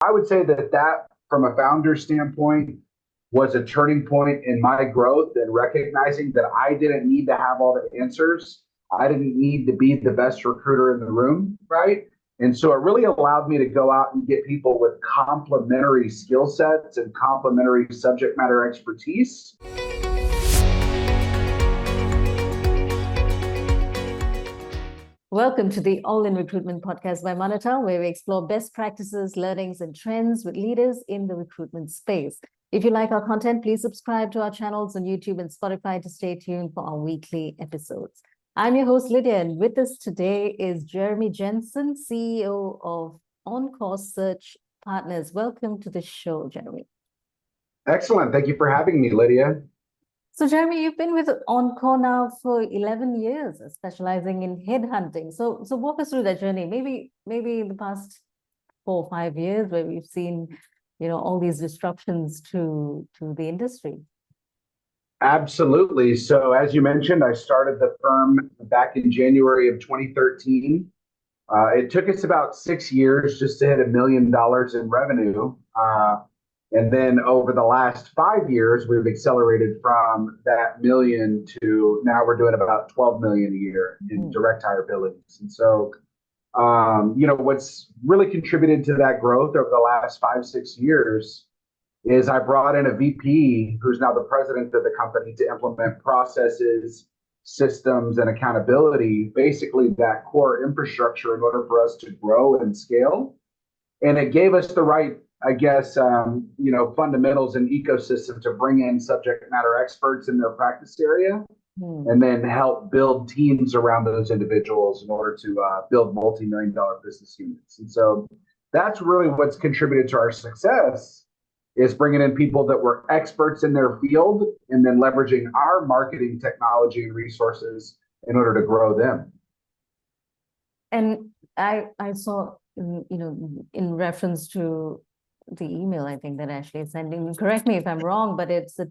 I would say that from a founder standpoint was a turning point in my growth and recognizing that I didn't need to have all the answers. I didn't need to be the best recruiter in the room, right? And so it really allowed me to go out and get people with complementary skill sets and complementary subject matter expertise. Welcome to the All in Recruitment podcast by Manatal, where we explore best practices, learnings, and trends with leaders in the recruitment space. If you like our content, please subscribe to our channels on YouTube and Spotify to stay tuned for our weekly episodes. I'm your host, Lydia, and with us today is Jeremy Jenson, CEO of Encore Search Partners. Welcome to the show, Jeremy. Excellent. Thank you for having me, Lydia. So, Jeremy, you've been with Encore now for 11 years, specializing in headhunting. So walk us through that journey. Maybe in the past 4 or 5 years, where we've seen, all these disruptions to the industry. Absolutely. So, as you mentioned, I started the firm back in January of 2013. It took us about 6 years just to hit $1 million in revenue. And then over the last 5 years, we've accelerated from that million to now we're doing about 12 million a year in direct hire billings. And so, what's really contributed to that growth over the last 5-6 years is I brought in a VP who's now the president of the company to implement processes, systems, and accountability, basically that core infrastructure in order for us to grow and scale. And it gave us the right fundamentals and ecosystem to bring in subject matter experts in their practice area and then help build teams around those individuals in order to build multi-million-dollar business units. And so that's really what's contributed to our success is bringing in people that were experts in their field and then leveraging our marketing technology and resources in order to grow them. And I saw, in reference to the email, I think that Ashley is sending, correct me if I'm wrong, but it's a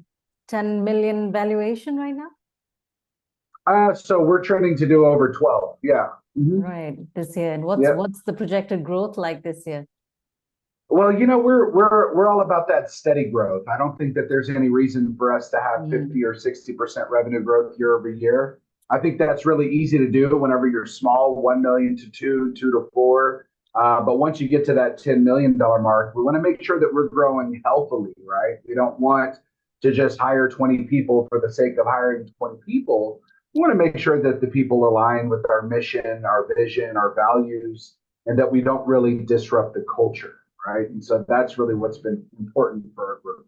10 million valuation right now? So we're trending to do over 12. Yeah. Mm-hmm. Right. This year. And what's the projected growth like this year? Well, we're all about that steady growth. I don't think that there's any reason for us to have 50 or 60% revenue growth year over year. I think that's really easy to do whenever you're small, 1 million to 2 to 4. But once you get to that $10 million mark, we want to make sure that we're growing healthily, right? We don't want to just hire 20 people for the sake of hiring 20 people. We want to make sure that the people align with our mission, our vision, our values, and that we don't really disrupt the culture, right? And so that's really what's been important for our group.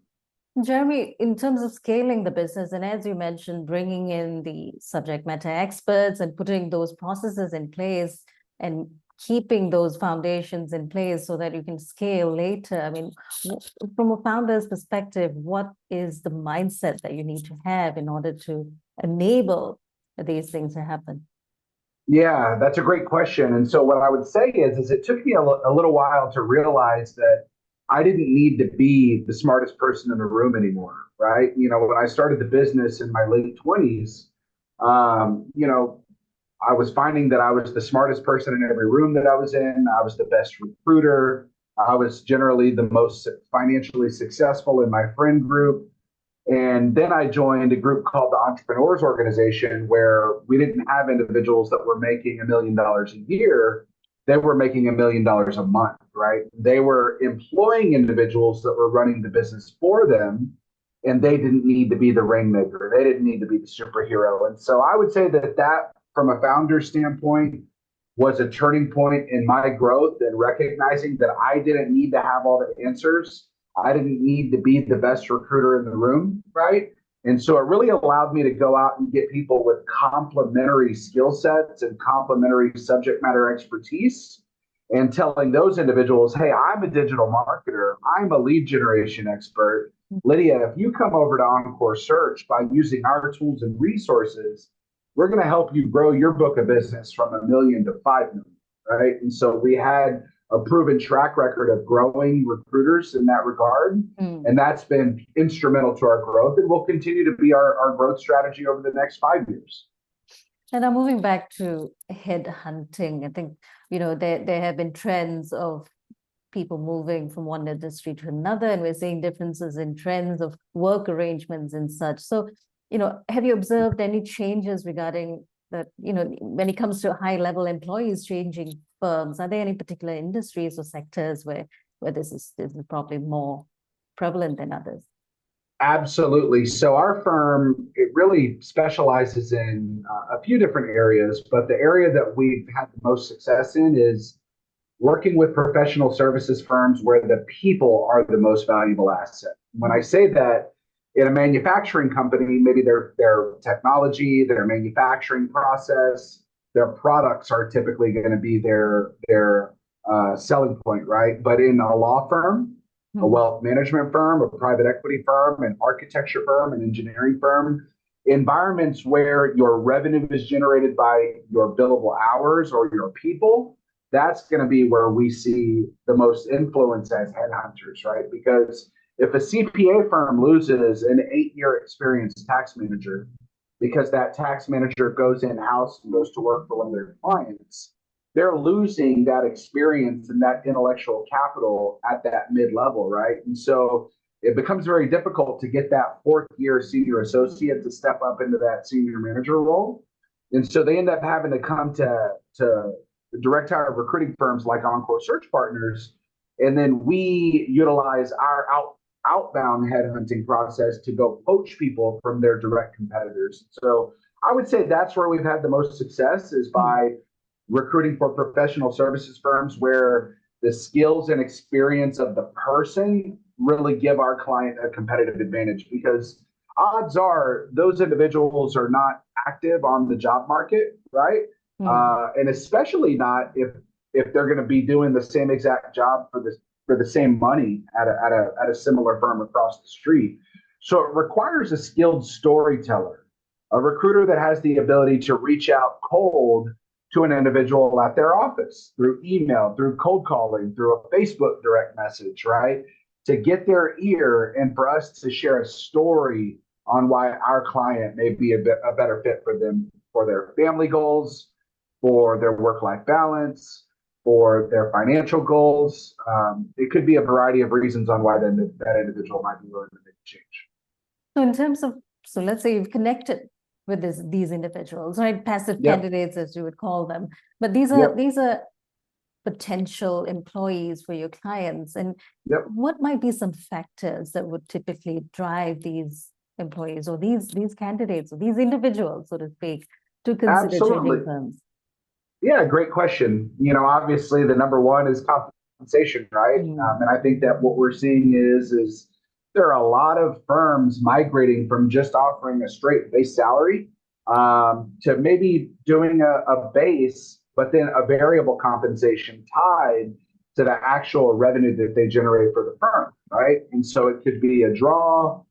Jeremy, in terms of scaling the business, and as you mentioned, bringing in the subject matter experts and putting those processes in place and keeping those foundations in place so that you can scale later. I mean, from a founder's perspective, what is the mindset that you need to have in order to enable these things to happen? Yeah, that's a great question. And so what I would say is it took me a little while to realize that I didn't need to be the smartest person in the room anymore, right? When I started the business in my late 20s, I was finding that I was the smartest person in every room that I was in. I was the best recruiter. I was generally the most financially successful in my friend group. And then I joined a group called the Entrepreneurs Organization, where we didn't have individuals that were making $1 million a year. They were making $1 million a month, right? They were employing individuals that were running the business for them, and they didn't need to be the rainmaker. They didn't need to be the superhero. And so I would say that from a founder standpoint was a turning point in my growth and recognizing that I didn't need to have all the answers. I didn't need to be the best recruiter in the room, right? And so it really allowed me to go out and get people with complementary skill sets and complementary subject matter expertise and telling those individuals, hey, I'm a digital marketer. I'm a lead generation expert. Lydia, if you come over to Encore Search by using our tools and resources, we're going to help you grow your book of business from 1 million to 5 million, right? And so we had a proven track record of growing recruiters in that regard. And that's been instrumental to our growth and will continue to be our growth strategy over the next 5 years. And now moving back to headhunting, I think, there have been trends of people moving from one industry to another, and we're seeing differences in trends of work arrangements and such. So, have you observed any changes regarding that, when it comes to high-level employees changing firms? Are there any particular industries or sectors where this is probably more prevalent than others? Absolutely. So our firm, it really specializes in a few different areas, but the area that we've had the most success in is working with professional services firms where the people are the most valuable asset. When I say that, in a manufacturing company, maybe their technology, their manufacturing process, their products are typically going to be their selling point, right? But in a law firm, a wealth management firm, a private equity firm, an architecture firm, an engineering firm, environments where your revenue is generated by your billable hours or your people, that's going to be where we see the most influence as headhunters, right? Because if a CPA firm loses an 8-year experienced tax manager because that tax manager goes in-house and goes to work for one of their clients, they're losing that experience and that intellectual capital at that mid-level, right? And so it becomes very difficult to get that 4th-year senior associate to step up into that senior manager role. And so they end up having to come to direct hire recruiting firms like Encore Search Partners, and then we utilize our outbound headhunting process to go poach people from their direct competitors. So I would say that's where we've had the most success, is by recruiting for professional services firms where the skills and experience of the person really give our client a competitive advantage, because odds are those individuals are not active on the job market, right? And especially not if they're going to be doing the same exact job for the same money at a similar firm across the street. So it requires a skilled storyteller, a recruiter that has the ability to reach out cold to an individual at their office through email, through cold calling, through a Facebook direct message, right? To get their ear and for us to share a story on why our client may be a better fit for them, for their family goals, for their work-life balance, for their financial goals. It could be a variety of reasons on why that individual might be willing to make a change. So in terms of, so let's say you've connected with these individuals, right? Passive candidates, as you would call them. But these are potential employees for your clients. And what might be some factors that would typically drive these employees or these candidates or these individuals, so to speak, to consider changing firms? Yeah, great question. Obviously the number one is compensation, right? And I think that what we're seeing is there are a lot of firms migrating from just offering a straight base salary to maybe doing a base, but then a variable compensation tied to the actual revenue that they generate for the firm, right? And so it could be a draw,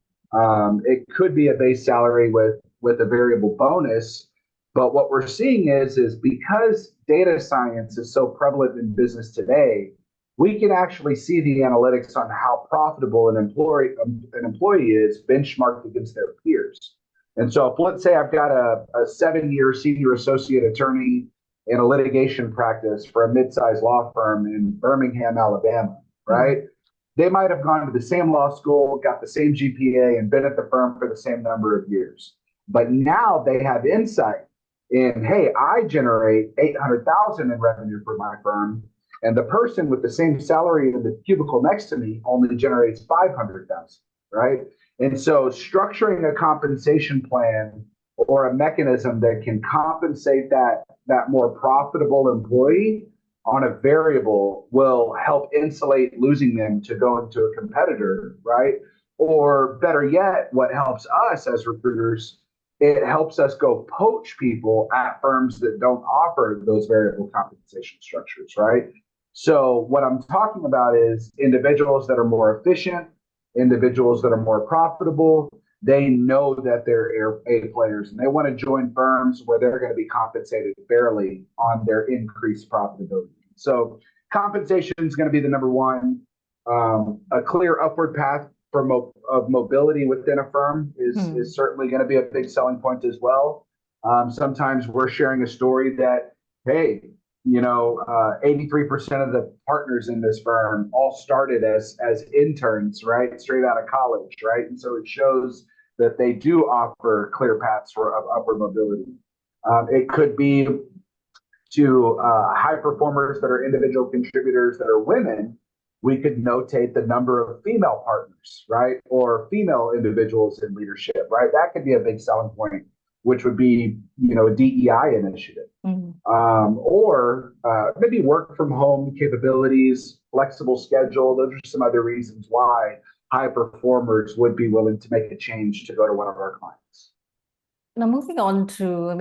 it could be a base salary with a variable bonus. But what we're seeing is because data science is so prevalent in business today, we can actually see the analytics on how profitable an employee is benchmarked against their peers. And so if, let's say I've got a 7-year senior associate attorney in a litigation practice for a mid-sized law firm in Birmingham, Alabama, right? They might have gone to the same law school, got the same GPA, and been at the firm for the same number of years. But now they have insight in, hey, I generate $800,000 in revenue for my firm, and the person with the same salary in the cubicle next to me only generates $500,000, right? And so structuring a compensation plan or a mechanism that can compensate that more profitable employee on a variable will help insulate losing them to go into a competitor, right? Or better yet, what helps us as recruiters, it helps us go poach people at firms that don't offer those variable compensation structures, right? So what I'm talking about is individuals that are more efficient, individuals that are more profitable. They know that they're A players, and they want to join firms where they're going to be compensated fairly on their increased profitability. So compensation is going to be the number one. A clear upward path of mobility within a firm is certainly going to be a big selling point as well. Sometimes we're sharing a story that, hey, 83% of the partners in this firm all started as interns, right? Straight out of college, right? And so it shows that they do offer clear paths for upward mobility. It could be to high performers that are individual contributors that are women. We could notate the number of female partners, right? Or female individuals in leadership, right? That could be a big selling point, which would be, a DEI initiative. Or maybe work from home capabilities, flexible schedule. Those are some other reasons why high performers would be willing to make a change to go to one of our clients. Now, moving on to,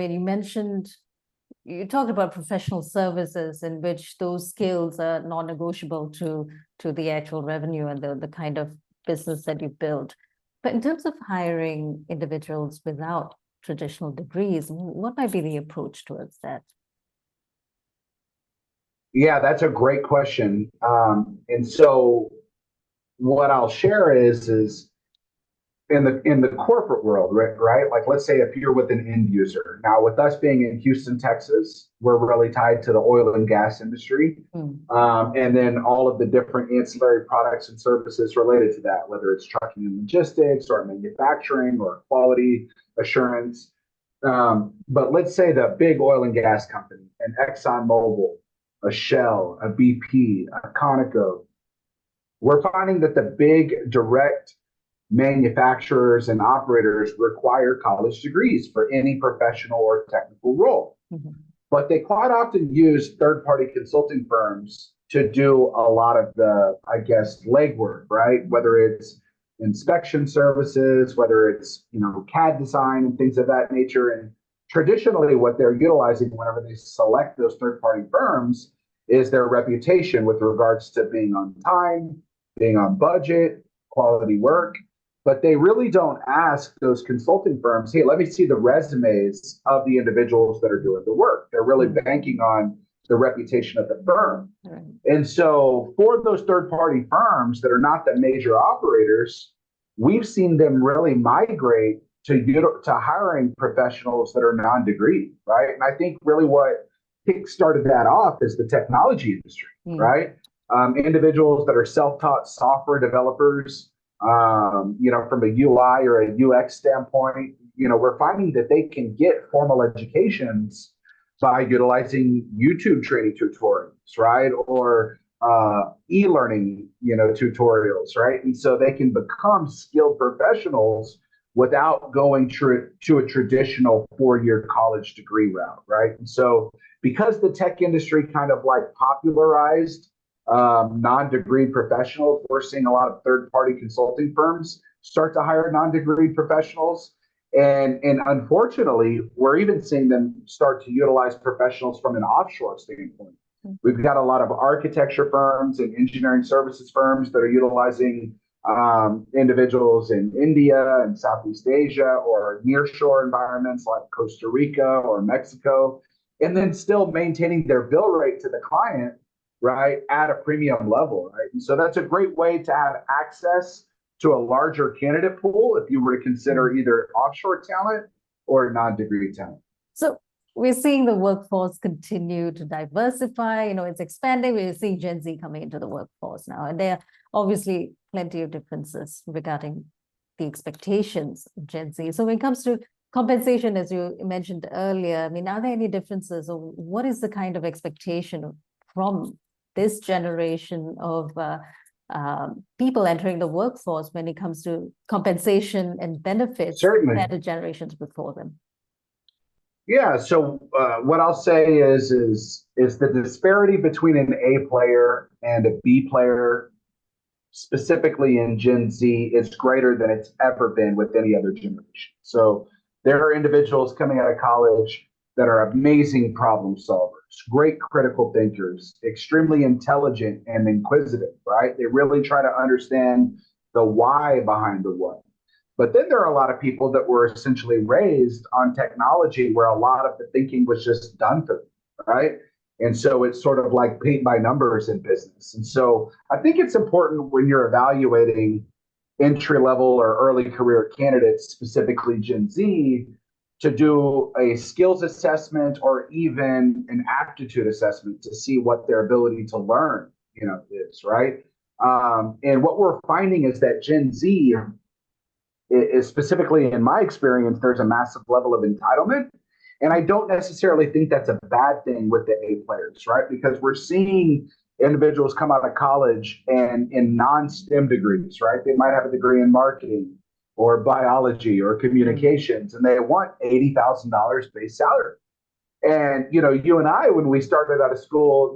you talked about professional services in which those skills are non-negotiable to the actual revenue and the kind of business that you build. But in terms of hiring individuals without traditional degrees, what might be the approach towards that? Yeah, that's a great question. And so what I'll share is in the corporate world, right? Like, let's say if you're with an end user. Now, with us being in Houston, Texas, we're really tied to the oil and gas industry. And then all of the different ancillary products and services related to that, whether it's trucking and logistics or manufacturing or quality assurance. But let's say the big oil and gas company, an ExxonMobil, a Shell, a BP, a Conoco, we're finding that the big direct manufacturers and operators require college degrees for any professional or technical role. But they quite often use third-party consulting firms to do a lot of the, legwork, right? Whether it's inspection services, whether it's, CAD design and things of that nature. And traditionally, what they're utilizing whenever they select those third-party firms is their reputation with regards to being on time, being on budget, quality work. But they really don't ask those consulting firms, hey, let me see the resumes of the individuals that are doing the work. They're really banking on the reputation of the firm. And so for those third-party firms that are not the major operators, we've seen them really migrate to hiring professionals that are non-degree, right? And I think really what kick-started that off is the technology industry, right? Individuals that are self-taught software developers, from a UI or a UX standpoint, we're finding that they can get formal educations by utilizing YouTube training tutorials, right? Or e-learning, tutorials, right? And so they can become skilled professionals without going to a traditional 4-year college degree route, right? And so because the tech industry kind of like popularized non-degree professionals, we're seeing a lot of third-party consulting firms start to hire non-degree professionals. And unfortunately, we're even seeing them start to utilize professionals from an offshore standpoint. We've got a lot of architecture firms and engineering services firms that are utilizing individuals in India and Southeast Asia or nearshore environments like Costa Rica or Mexico, and then still maintaining their bill rate to the client, right, at a premium level, right? And so that's a great way to have access to a larger candidate pool if you were to consider either offshore talent or non-degree talent. So we're seeing the workforce continue to diversify, it's expanding. We're seeing Gen Z coming into the workforce now, and there are obviously plenty of differences regarding the expectations of Gen Z. So when it comes to compensation, as you mentioned earlier, are there any differences, or what is the kind of expectation from this generation of people entering the workforce when it comes to compensation and benefits compared to generations before them? Yeah, so what I'll say is the disparity between an A player and a B player, specifically in Gen Z, is greater than it's ever been with any other generation. So there are individuals coming out of college that are amazing problem solvers, great critical thinkers, extremely intelligent and inquisitive, right? They really try to understand the why behind the what. But then there are a lot of people that were essentially raised on technology where a lot of the thinking was just done for them, right? And so it's sort of like paint by numbers in business. And so I think it's important when you're evaluating entry-level or early career candidates, specifically Gen Z, to do a skills assessment or even an aptitude assessment to see what their ability to learn, is, right? And what we're finding is that Gen Z is specifically in my experience, there's a massive level of entitlement. And I don't necessarily think that's a bad thing with the A players, right? Because we're seeing individuals come out of college and in non-STEM degrees, right? They might have a degree in marketing or biology or communications, and they want $80,000 base salary. And, you and I, when we started out of school,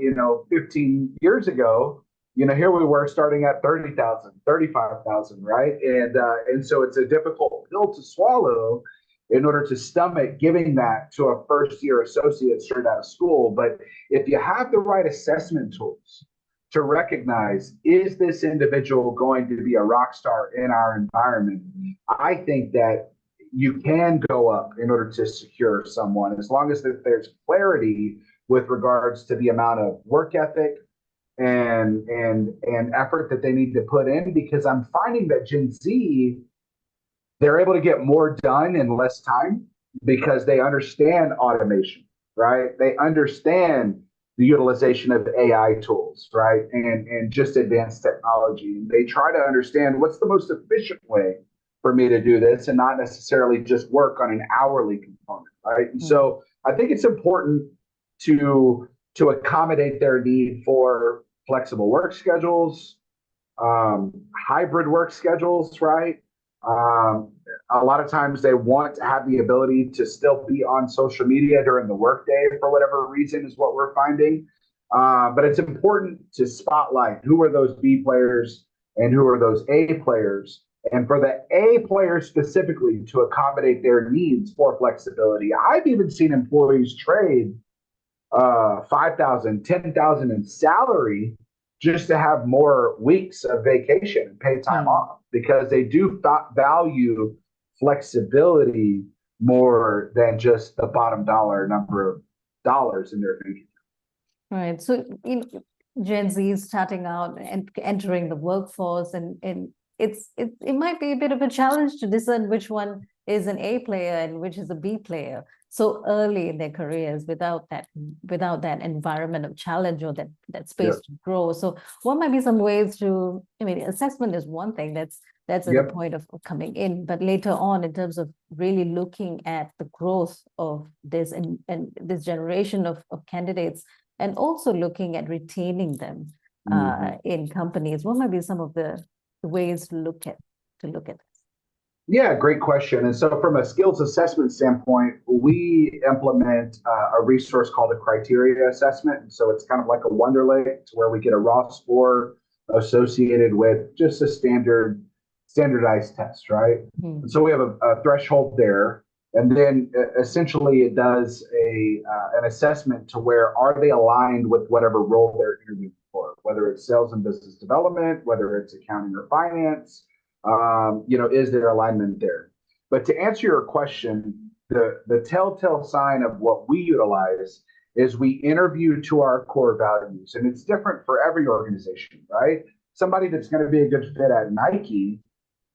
15 years ago, here we were starting at 30,000, 35,000, right? And so it's a difficult pill to swallow in order to stomach giving that to a first-year associate straight out of school. But if you have the right assessment tools to recognize, is this individual going to be a rock star in our environment? I think that you can go up in order to secure someone, as long as there's clarity with regards to the amount of work ethic and effort that they need to put in. Because I'm finding that Gen Z, they're able to get more done in less time because they understand automation, right? They understand the utilization of AI tools, right? And just advanced technology. And they try to understand what's the most efficient way for me to do this, and not necessarily just work on an hourly component, right? And so I think it's important to accommodate their need for flexible work schedules, hybrid work schedules, right? A lot of times they want to have the ability to still be on social media during the workday for whatever reason, is what we're finding. But it's important to spotlight who are those B players and who are those A players. And for the A players specifically, to accommodate their needs for flexibility. I've even seen employees trade $5,000, $10,000 in salary just to have more weeks of vacation and paid time off, because they do value flexibility more than just the bottom dollar number of dollars in their bank account. Right. So Gen Z is starting out and entering the workforce, and it might be a bit of a challenge to discern which one is an A player and which is a B player so early in their careers without that environment of challenge or that space to grow. So what might be some ways to, assessment is one thing that's at the point of coming in, but later on, in terms of really looking at the growth of this and this generation of candidates, and also looking at retaining them in companies, what might be some of the ways to look at this? Yeah, great question. And so from a skills assessment standpoint, we implement a resource called a criteria assessment. And so it's kind of like a Wonderlic, where we get a raw score associated with just a standardized test, right? And so we have a threshold there. And then essentially it does an assessment to where are they aligned with whatever role they're interviewing for, whether it's sales and business development, whether it's accounting or finance. Is there alignment there? But to answer your question, the telltale sign of what we utilize is we interview to our core values, and it's different for every organization, right? Somebody that's going to be a good fit at Nike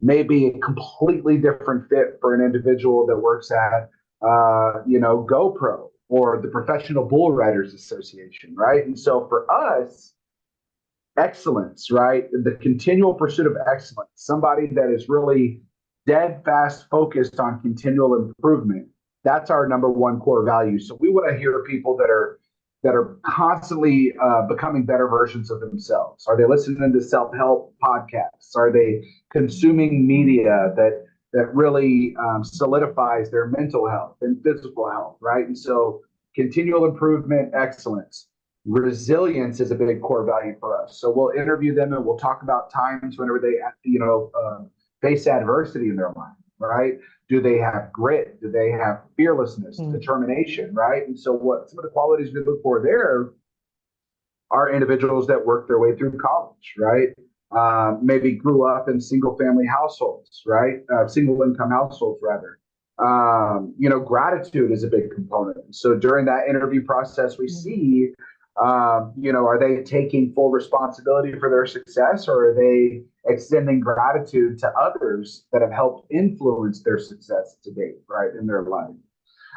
may be a completely different fit for an individual that works at, GoPro or the Professional Bull Riders Association, right? And so for us, excellence, right? The continual pursuit of excellence, somebody that is really dead fast focused on continual improvement. That's our number one core value. So we want to hear people that are constantly becoming better versions of themselves. Are they listening to self-help podcasts? Are they consuming media that really solidifies their mental health and physical health, right? And so continual improvement, excellence. Resilience is a big core value for us. So we'll interview them and we'll talk about times whenever they, face adversity in their life, right? Do they have grit? Do they have fearlessness, determination, right? And so what some of the qualities we look for there are individuals that work their way through college, right? Maybe grew up in single family households, right? Single income households, rather. Gratitude is a big component. So during that interview process, we see, are they taking full responsibility for their success, or are they extending gratitude to others that have helped influence their success to date, right, in their life?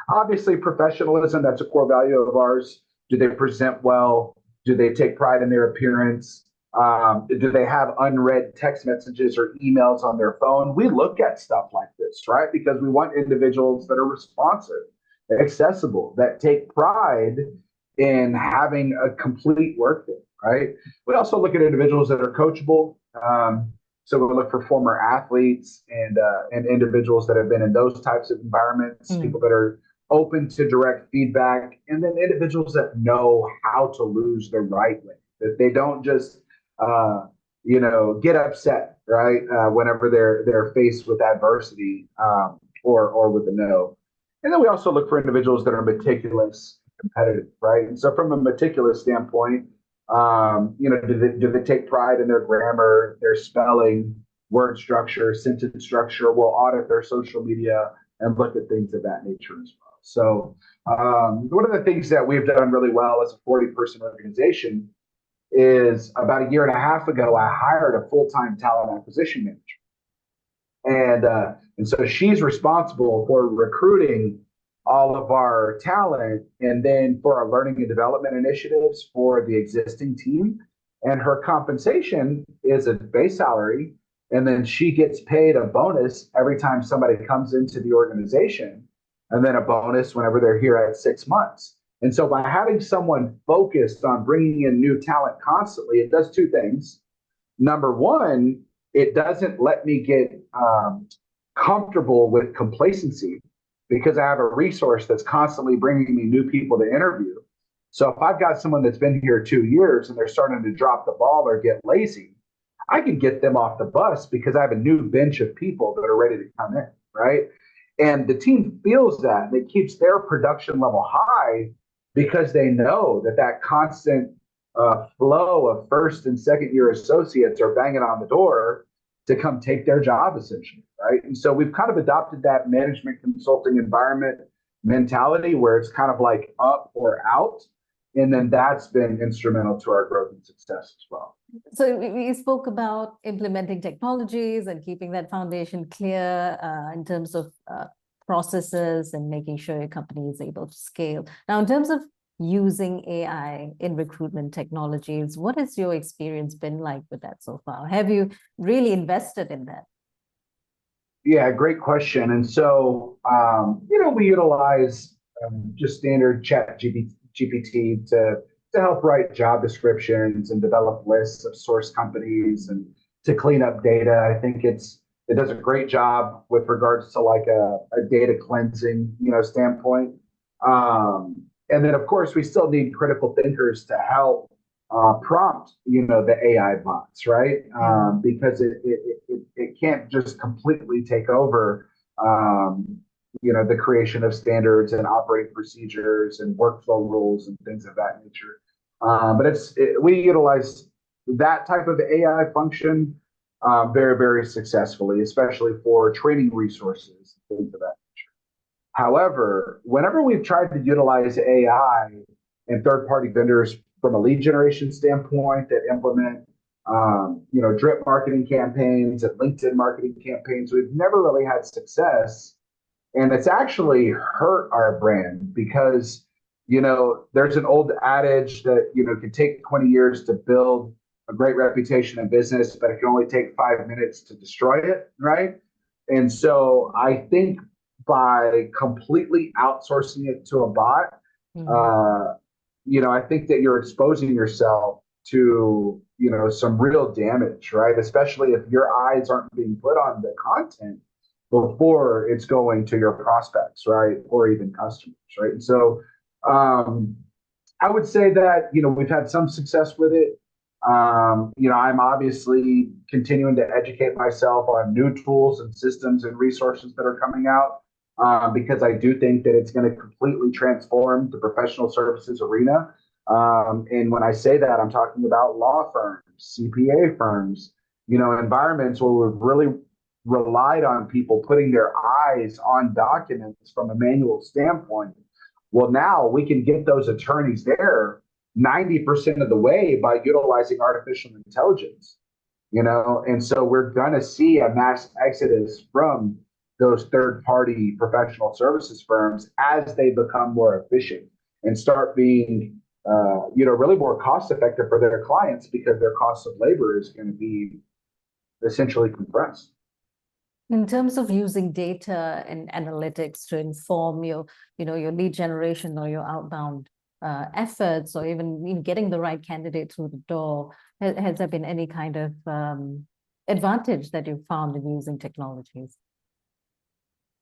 Obviously, professionalism, that's a core value of ours. Do they present well? Do they take pride in their appearance? Do they have unread text messages or emails on their phone? We look at stuff like this, right? Because we want individuals that are responsive, accessible, that take pride in having a complete workday, right? We also look at individuals that are coachable. So we look for former athletes and individuals that have been in those types of environments, people that are open to direct feedback, and then individuals that know how to lose the right way, that they don't just get upset, right, whenever they're faced with adversity or with a no. And then we also look for individuals that are meticulous, competitive, right? And so from a meticulous standpoint, do they take pride in their grammar, their spelling, word structure, sentence structure? We'll audit their social media and look at things of that nature as well. So one of the things that we've done really well as a 40-person organization is about a year and a half ago, I hired a full-time talent acquisition manager. And so she's responsible for recruiting all of our talent and then for our learning and development initiatives for the existing team. And her compensation is a base salary. And then she gets paid a bonus every time somebody comes into the organization, and then a bonus whenever they're here at 6 months. And so by having someone focused on bringing in new talent constantly, it does two things. Number one, it doesn't let me get comfortable with complacency because I have a resource that's constantly bringing me new people to interview. So if I've got someone that's been here 2 years and they're starting to drop the ball or get lazy, I can get them off the bus because I have a new bench of people that are ready to come in, right? And the team feels that, and it keeps their production level high because they know that constant flow of first and second year associates are banging on the door to come take their job, essentially, right? And so we've kind of adopted that management consulting environment mentality where it's kind of like up or out. And then that's been instrumental to our growth and success as well. So we spoke about implementing technologies and keeping that foundation clear in terms of processes and making sure your company is able to scale. Now, in terms of using AI in recruitment technologies, what has your experience been like with that so far? Have you really invested in that? Yeah, great question. And so, we utilize just standard chat GPT to help write job descriptions and develop lists of source companies and to clean up data. I think it does a great job with regards to like a data cleansing, standpoint. And then of course we still need critical thinkers to help prompt, the AI bots, right? Because it can't just completely take over, the creation of standards and operating procedures and workflow rules and things of that nature. But we utilize that type of AI function very, very successfully, especially for training resources, things of that nature. However, whenever we've tried to utilize AI and third-party vendors from a lead generation standpoint that implement, drip marketing campaigns and LinkedIn marketing campaigns, we've never really had success. And it's actually hurt our brand because, there's an old adage that, can take 20 years to build a great reputation in business, but it can only take 5 minutes to destroy it, right? And so I think by completely outsourcing it to a bot, I think that you're exposing yourself to, some real damage, right? Especially if your eyes aren't being put on the content before it's going to your prospects, right? Or even customers, right? And so I would say that, we've had some success with it. I'm obviously continuing to educate myself on new tools and systems and resources that are coming out because I do think that it's going to completely transform the professional services arena. And when I say that, I'm talking about law firms, CPA firms, environments where we've really relied on people putting their eyes on documents from a manual standpoint. Well, now we can get those attorneys there 90% of the way by utilizing artificial intelligence, and so we're going to see a mass exodus from those third-party professional services firms as they become more efficient and start being, really more cost-effective for their clients because their cost of labor is going to be essentially compressed. In terms of using data and analytics to inform your lead generation or your outbound efforts, or even getting the right candidate through the door, has there been any kind of advantage that you've found in using technologies?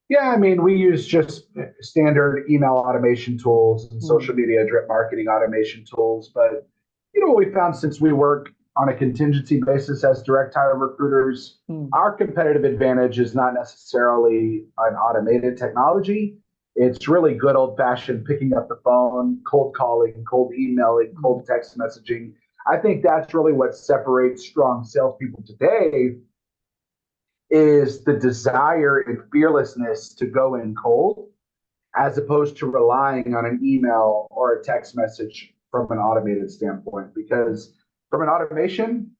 Yeah, I mean, we use just standard email automation tools and social media drip marketing automation tools. But, what we found since we work on a contingency basis as direct hire recruiters, our competitive advantage is not necessarily an automated technology. It's really good old fashioned picking up the phone, cold calling, cold emailing, cold text messaging. I think that's really what separates strong salespeople today, is the desire and fearlessness to go in cold, as opposed to relying on an email or a text message from an automated standpoint. Because from an automation,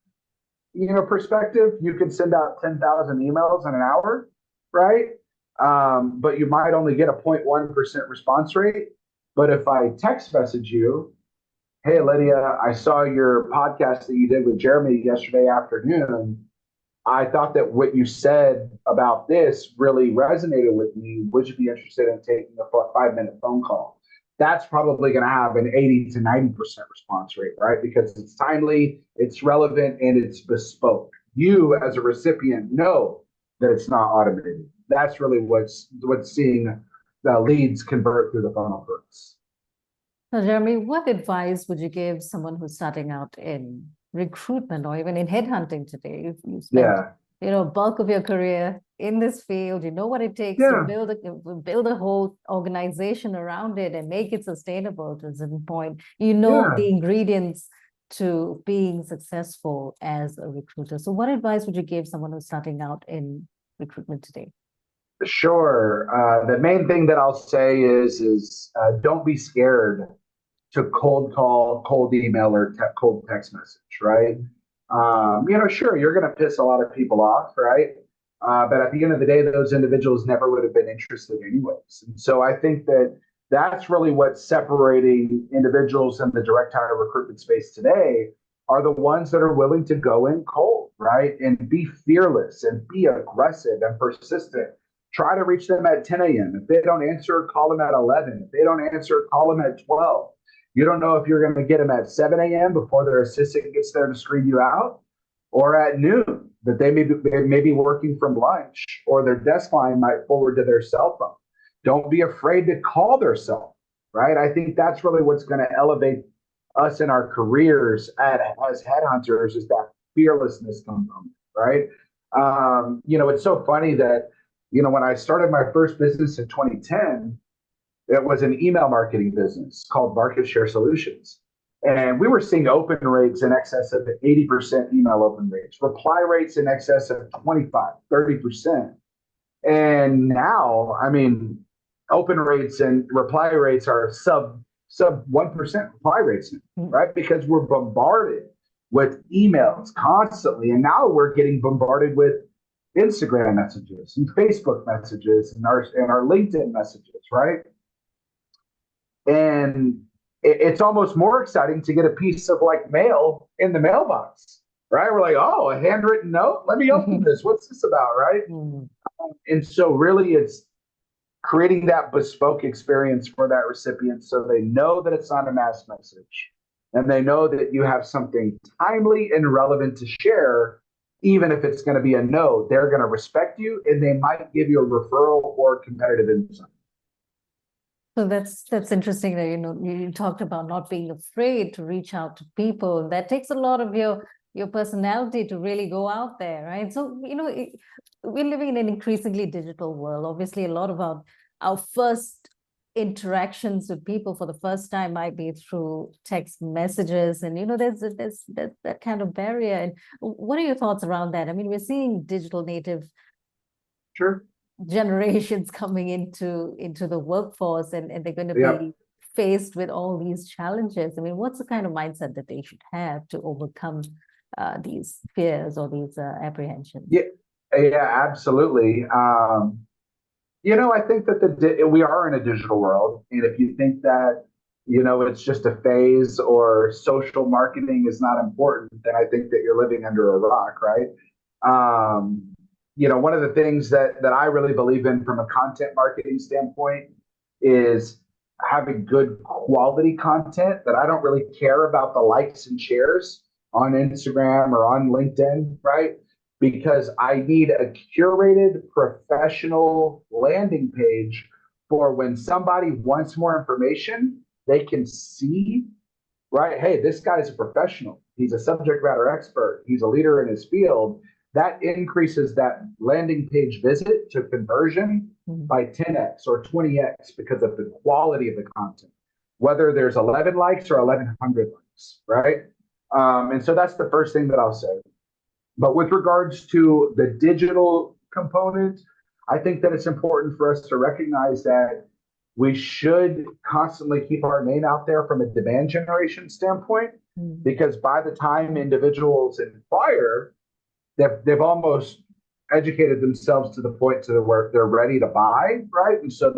perspective, you can send out 10,000 emails in an hour, right? But you might only get a 0.1% response rate. But if I text message you, hey, Lydia, I saw your podcast that you did with Jeremy yesterday afternoon. I thought that what you said about this really resonated with me. Would you be interested in taking a 5-minute phone call? That's probably going to have an 80 to 90% response rate, right? Because it's timely, it's relevant, and it's bespoke. You, as a recipient, know that it's not automated. That's really what's seeing the leads convert through the funnel for us. So, Jeremy, what advice would you give someone who's starting out in recruitment or even in headhunting today? You spent, bulk of your career in this field. You know what it takes to build a whole organization around it and make it sustainable to a certain point. The ingredients to being successful as a recruiter. So what advice would you give someone who's starting out in recruitment today? Sure. The main thing that I'll say is don't be scared to cold call, cold email, or cold text message, right? Sure, you're going to piss a lot of people off, right? But at the end of the day, those individuals never would have been interested anyways. And so I think that that's really what's separating individuals in the direct hire recruitment space today, are the ones that are willing to go in cold, right? And be fearless and be aggressive and persistent. Try to reach them at 10 a.m. If they don't answer, call them at 11. If they don't answer, call them at 12. You don't know if you're going to get them at 7 a.m. before their assistant gets there to screen you out, or at noon, that they may be working from lunch, or their desk line might forward to their cell phone. Don't be afraid to call their cell, right? I think that's really what's going to elevate us in our careers as headhunters, is that fearlessness component, right? It's so funny that, when I started my first business in 2010, it was an email marketing business called Market Share Solutions. And we were seeing open rates in excess of 80% email open rates, reply rates in excess of 25, 30%. And now, open rates and reply rates are sub 1% reply rates, right? Because we're bombarded with emails constantly. And now we're getting bombarded with Instagram messages and Facebook messages and our LinkedIn messages, right? And it's almost more exciting to get a piece of mail in the mailbox, right? We're like, oh, a handwritten note? Let me open this. What's this about, right? And so really it's creating that bespoke experience for that recipient, so they know that it's not a mass message, and they know that you have something timely and relevant to share. Even if it's going to be a no, they're going to respect you, and they might give you a referral or competitive insight. So that's interesting that you talked about not being afraid to reach out to people. That takes a lot of your personality to really go out there, right? So we're living in an increasingly digital world. Obviously, a lot of our first interactions with people for the first time might be through text messages, and there's that kind of barrier. And what are your thoughts around that? We're seeing digital native generations coming into the workforce, and they're going to be faced with all these challenges. What's the kind of mindset that they should have to overcome these fears or these apprehensions? Yeah, absolutely. I think that we are in a digital world, and if you think that, it's just a phase or social marketing is not important, then I think that you're living under a rock, right? Um, one of the things that I really believe in from a content marketing standpoint is having good quality content. That I don't really care about the likes and shares on Instagram or on LinkedIn, right? Because I need a curated professional landing page for when somebody wants more information, they can see, right? Hey, this guy's a professional. He's a subject matter expert. He's a leader in his field. That increases that landing page visit to conversion by 10x or 20x because of the quality of the content, whether there's 11 likes or 1100 likes, right? And so that's the first thing that I'll say. But with regards to the digital component, I think that it's important for us to recognize that we should constantly keep our name out there from a demand generation standpoint, because by the time individuals inquire, they've almost educated themselves to the point to where they're ready to buy, right? And so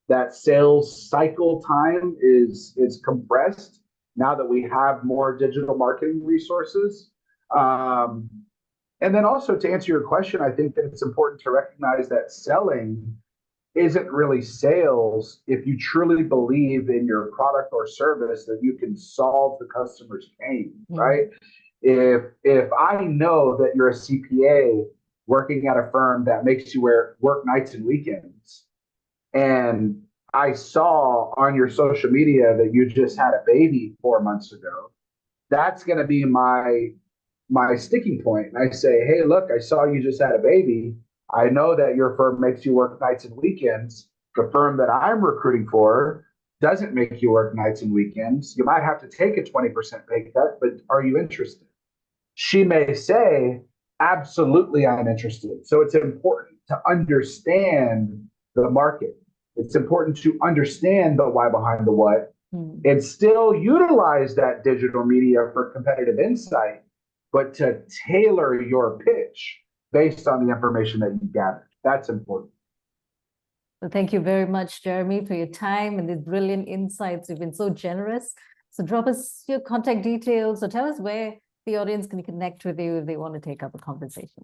that sales cycle time is compressed now that we have more digital marketing resources. And then also to answer your question, I think that it's important to recognize that selling isn't really sales if you truly believe in your product or service that you can solve the customer's pain, right? If I know that you're a CPA working at a firm that makes you work nights and weekends, and I saw on your social media that you just had a baby 4 months ago, that's going to be my sticking point. And I say, hey, look, I saw you just had a baby. I know that your firm makes you work nights and weekends. The firm that I'm recruiting for doesn't make you work nights and weekends. You might have to take a 20% pay cut, but are you interested? She may say, absolutely, I'm interested. So it's important to understand the market. It's important to understand the why behind the what, and still utilize that digital media for competitive insight, but to tailor your pitch based on the information that you gathered. That's important. Well, thank you very much, Jeremy, for your time and the brilliant insights. You've been so generous. So drop us your contact details or tell us where the audience can connect with you if they want to take up a conversation.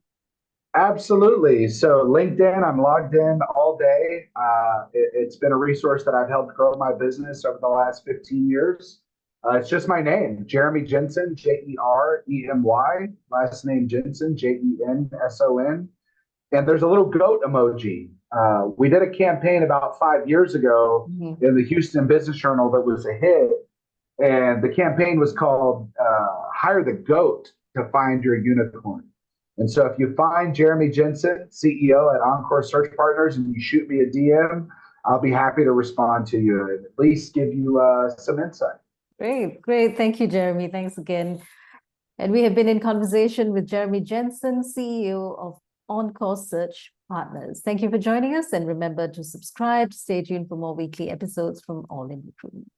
Absolutely. So LinkedIn, I'm logged in all day. It's been a resource that I've helped grow my business over the last 15 years. It's just my name, Jeremy Jenson, Jeremy, last name Jenson, Jenson. And there's a little goat emoji. We did a campaign about 5 years ago in the Houston Business Journal that was a hit. And the campaign was called Hire the Goat to Find Your Unicorn. And so if you find Jeremy Jenson, CEO at Encore Search Partners, and you shoot me a DM, I'll be happy to respond to you and at least give you some insight. Great. Thank you, Jeremy. Thanks again. And we have been in conversation with Jeremy Jenson, CEO of Encore Search Partners. Thank you for joining us, and remember to subscribe. Stay tuned for more weekly episodes from All in Recruitment.